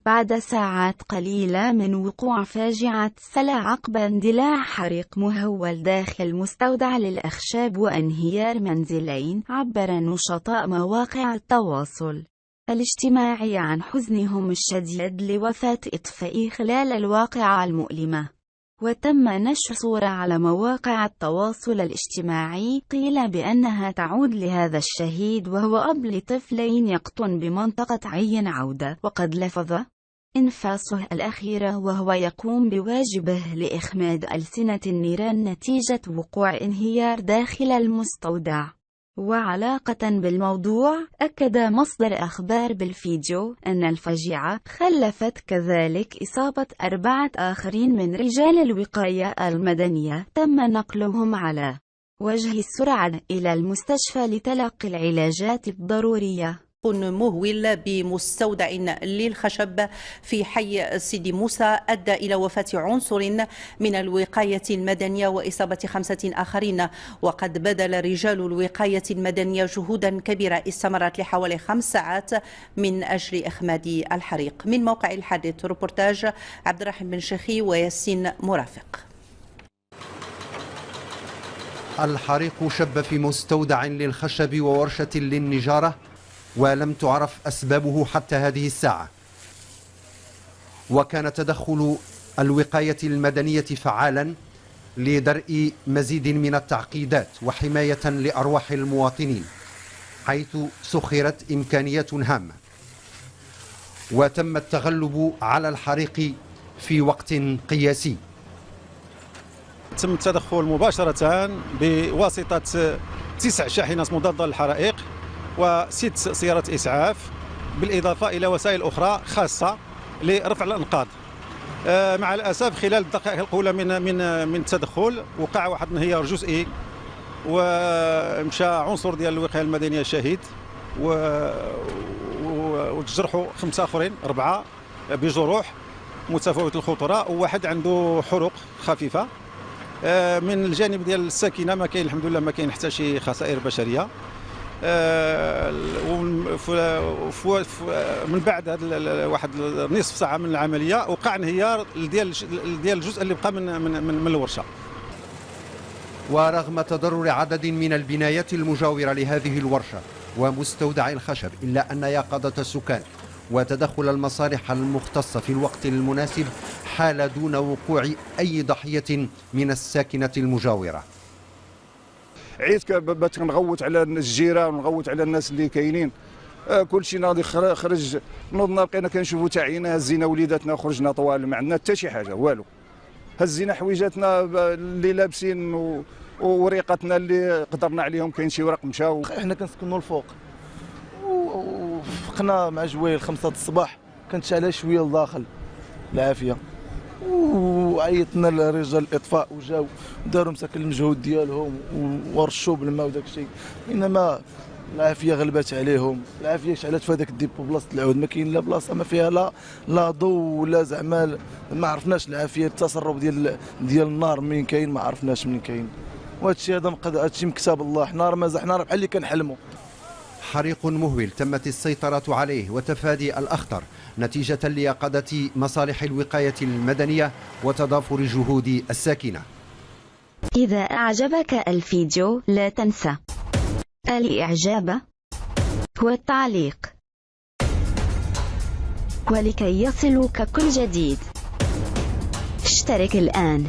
بعد ساعات قليلة من وقوع فاجعة سلا عقب اندلاع حريق مهول داخل مستودع للأخشاب وانهيار منزلين، عبر نشطاء مواقع التواصل الاجتماعي عن حزنهم الشديد لوفاة إطفائي خلال الواقعة المؤلمة. وتم نشر صورة على مواقع التواصل الاجتماعي قيل بأنها تعود لهذا الشهيد وهو أب لطفلين يقطن بمنطقة عين عودة، وقد لفظ إنفاسه الأخيرة وهو يقوم بواجبه لإخماد ألسنة النيران نتيجة وقوع انهيار داخل المستودع. وعلاقة بالموضوع، أكد مصدر أخبار بالفيديو أن الفجيعة خلفت كذلك إصابة 4 آخرين من رجال الوقاية المدنية تم نقلهم على وجه السرعة إلى المستشفى لتلقي العلاجات الضرورية. مهول بمستودع للخشب في حي سيدي موسى أدى إلى وفاة عنصر من الوقاية المدنية وإصابة 5 آخرين، وقد بذل رجال الوقاية المدنية جهودا كبيرة استمرت لحوالي 5 ساعات من أجل إخماد الحريق. من موقع الحادث روبورتاج عبد الرحيم بن شيخي وياسين مرافق. الحريق شب في مستودع للخشب وورشة للنجارة، ولم تعرف أسبابه حتى هذه الساعة. وكان تدخل الوقاية المدنية فعالا لدرء مزيد من التعقيدات وحماية لأرواح المواطنين، حيث سخرت إمكانيات هامة وتم التغلب على الحريق في وقت قياسي. تم التدخل مباشرة بواسطة 9 شاحنات مضادة للحرائق و6 سيارات إسعاف، بالإضافة إلى وسائل أخرى خاصة لرفع الأنقاض. مع الأسف خلال الدقائق الأولى من التدخل وقع واحد الانهيار جزئي، ومشى عنصر ديال الوقاية المدنية شهيد، وتجرحوا 5 آخرين، 4 بجروح متفاوت الخطورة، وواحد عنده حروق خفيفة. من الجانب ديال الساكنة ما كاين الحمد لله، ما كاين حتى شي خسائر بشرية. من بعد هذا واحد نصف ساعة من العملية وقع انهيار ديال الجزء اللي بقى من الورشة. ورغم تضرر عدد من البنايات المجاورة لهذه الورشة ومستودع الخشب، إلا أن يقظة السكان وتدخل المصالح المختصة في الوقت المناسب حال دون وقوع أي ضحية من الساكنة المجاورة. عيت بات نغوت على الجيران ونغوت على الناس اللي كاينين. كلشي ناضي خرج، نوضنا لقينا كنشوفوا تعينا، هزينا وليداتنا، خرجنا طوال، ما عندنا حتى شي حاجه والو. هزينا حويجاتنا اللي لابسين وريقاتنا اللي قدرنا عليهم، كاين شي ورق مشاو. احنا كنسكنوا الفوق وفقنا مع جويل 5 الصباح، كانت شعله شويه لداخل العافيه، وعيطنا لرجال الاطفاء وجاو داروا مساكن المجهود ديالهم ورشوا بالماء وداك الشيء، انما العافيه غلبت عليهم. العافيه شعلت في هذاك الديبو بلاصه العود، ما كاين لا بلاصه ما فيها لا ضوء ولا زعما ما عرفناش العافيه. التسرب ديال النار منين كاين ما عرفناش منين كاين، وهذا الشيء هذا الشيء مكتاب الله. حنا راه مازحنا بحال اللي كنحلموا. حريق مهول تمت السيطرة عليه وتفادي الأخطر نتيجة ليقظة مصالح الوقاية المدنية وتضافر جهود الساكنة. إذا أعجبك الفيديو لا تنسى الإعجاب والتعليق، ولكي يصلك كل جديد اشترك الآن.